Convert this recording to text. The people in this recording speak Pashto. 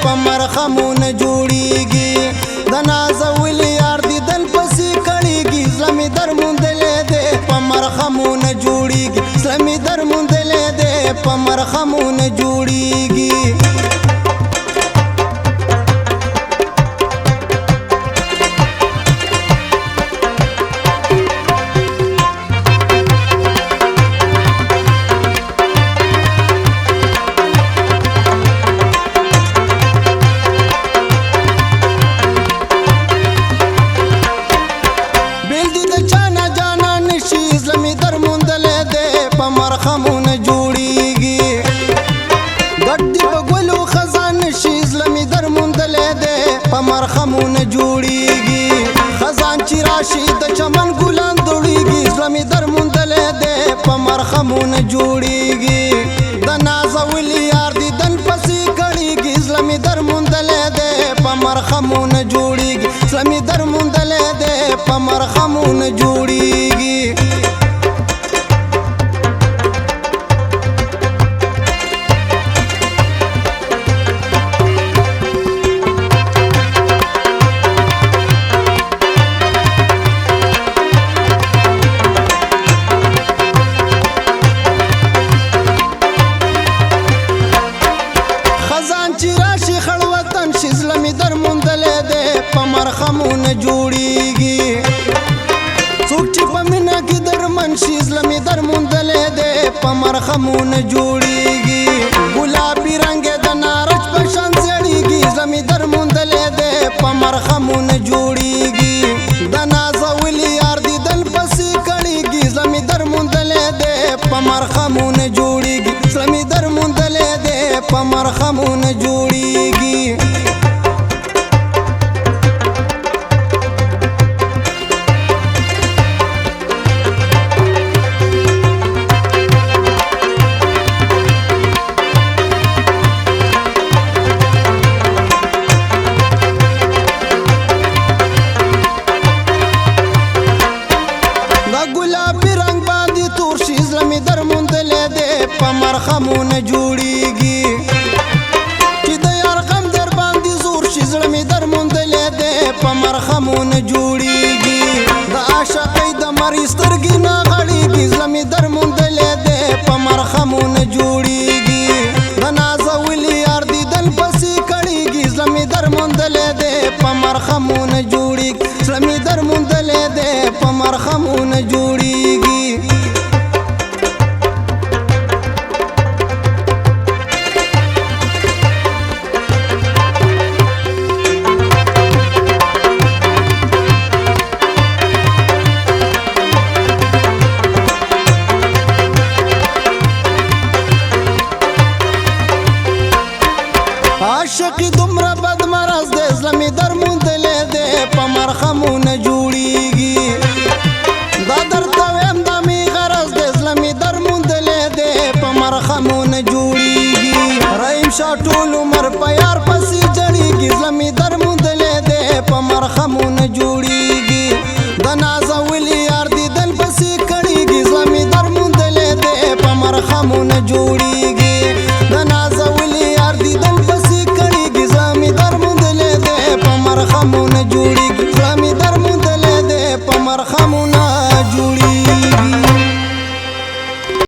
په مرخمونه جوړیږي د نازول یار دیدن پسې کړیږي زړه مې درموندلی دی په مرخمونه جوړیږي زړه مې درموندلی دی په مرخمونه جوړیږي مرخمونه جوړیږي ګډ په ګلو خزان شي زړه مې درموندلی دی په مرخمونه جوړیږي خزان چې راشي د چمن ګلان دوړیږي زړه مې درموندلی دی په مرخمونه جوړیږي د نازول یار دیدن پسې کړیږي زړه مې درموندلی دی په مرخمونه جوړیږي زړه مې درموندلی دی په مرخمونه جوړیږي مرخمونه جوړیږي څوک چې په مینه کې درمن شي زړه مې درموندلی دی په مرخمونه جوړیږي ګلابي رنګ د نارنج په شان زیړیږي زړه مې درموندلی دی په مرخمونه جوړیږي د نازول یار دیدن پسې کړیږي زړه مې درموندلی دی په مرخمونه جوړیږي زړه مې درموندلی دی په مرخمونه جوړیږي په مرخمونه جوړیږي چې د یار غم در باندې زور شي زړه مې درموندلی دی په مرخمونه جوړیږي د عاشقۍ د مرۍ سترګې نه غړیږي زړه مې درموندلی دی په مرخمونه جوړیږي د نازول یار دیدن پسې کړیږي زړه مې درموندلی دی په مرخمونه جوړیږي زړه مې درموندلی دی په مرخمونه جوړیږي عاشقي دومره بد مرض دی زړه مې درموندلی دی په مرخمونه جوړیږي دا درته ویم دا مې غرض دی زړه مې درموندلی دی په مرخمونه جوړیږي رحیم شاه ټول عمر په یار پسې جړیږي زړه مې درموندلی دی په مرخمونه جوړیږي د نازول یار دیدن پسې کړیږي زړه مې درموندلی دی په مرخمونه جوړیږي د نازول یار دیدن پسې مرخمونه جوړیږي زړه مې درموندلی دی په مرخمونه